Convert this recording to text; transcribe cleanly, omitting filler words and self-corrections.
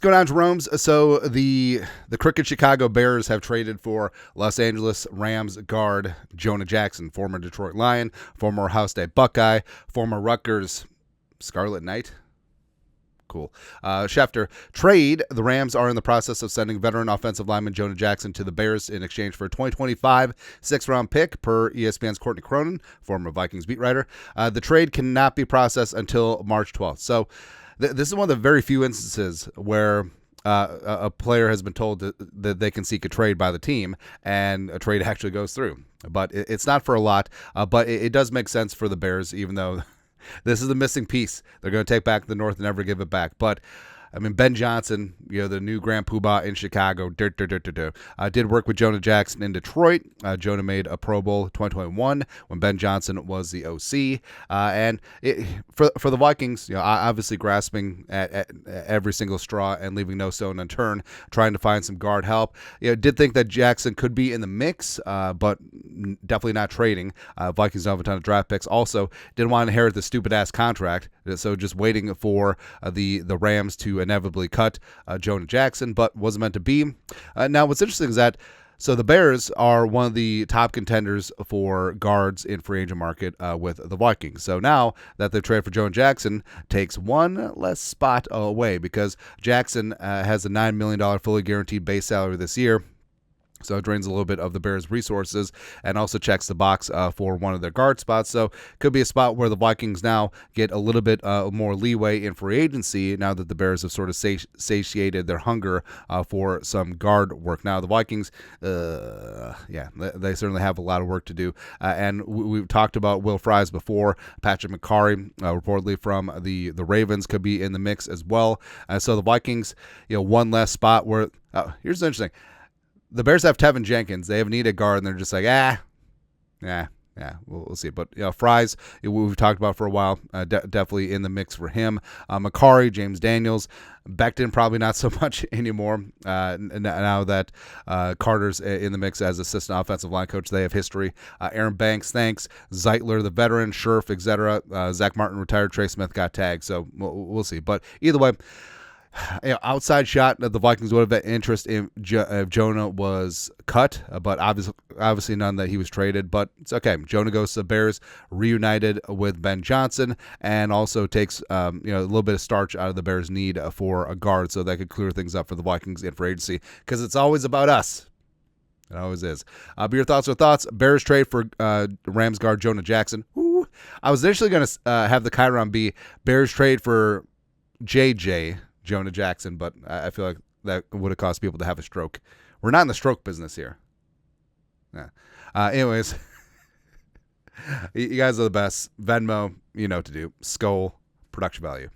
going on, Jerome's? So the Crooked Chicago Bears have traded for Los Angeles Rams guard Jonah Jackson, former Detroit Lion, former Ohio State Buckeye, former Rutgers Scarlet Knight. Cool. Schefter, trade. The Rams are in the process of sending veteran offensive lineman Jonah Jackson to the Bears in exchange for a 2025 sixth-round pick, per ESPN's Courtney Cronin, former Vikings beat writer. The trade cannot be processed until March 12th. So this is one of the very few instances where a player has been told that they can seek a trade by the team, and a trade actually goes through. But it's not for a lot, but it does make sense for the Bears, even though this is the missing piece. They're going to take back the North and never give it back. But, I mean, Ben Johnson, the new Grand Poobah in Chicago, did work with Jonah Jackson in Detroit. Jonah made a Pro Bowl 2021 when Ben Johnson was the OC. And for the Vikings, obviously grasping at every single straw and leaving no stone unturned, trying to find some guard help. Did think that Jackson could be in the mix, but definitely not trading. Vikings don't have a ton of draft picks. Also, didn't want to inherit the stupid-ass contract, so just waiting for the Rams to inevitably cut Jonah Jackson, but wasn't meant to be. Now, what's interesting is that the Bears are one of the top contenders for guards in free agent market with the Vikings. So now that they've traded for Jonah Jackson, takes one less spot away, because Jackson has a $9 million fully guaranteed base salary this year. So it drains a little bit of the Bears' resources and also checks the box for one of their guard spots. So could be a spot where the Vikings now get a little bit more leeway in free agency now that the Bears have sort of satiated their hunger for some guard work. Now the Vikings, they certainly have a lot of work to do. And we've talked about Will Fries before. Patrick McCarry, reportedly from the Ravens, could be in the mix as well. So the Vikings, one less spot where here's the interesting. The Bears have Tevin Jenkins. They have needed guard, and they're just like, we'll see. But Fries, we've talked about for a while, definitely in the mix for him. McCarry, James Daniels, Becton probably not so much anymore. Now that Carter's in the mix as assistant offensive line coach, they have history. Aaron Banks, thanks. Zeitler, the veteran, Scherf, etc. Zach Martin retired. Trey Smith got tagged. So we'll see. But either way, outside shot that the Vikings would have had interest in if Jonah was cut, but obviously none that he was traded. But it's okay. Jonah goes to the Bears, reunited with Ben Johnson, and also takes a little bit of starch out of the Bears' need for a guard, so that could clear things up for the Vikings in free agency, because it's always about us. It always is. But your thoughts are thoughts. Bears trade for Rams guard Jonah Jackson. Ooh. I was initially going to have the Chiron be Bears trade for JJ Jonah Jackson, but I feel like that would have caused people to have a stroke. We're not in the stroke business here. Yeah. Anyways, you guys are the best. Venmo, you know what to do. Skull, production value.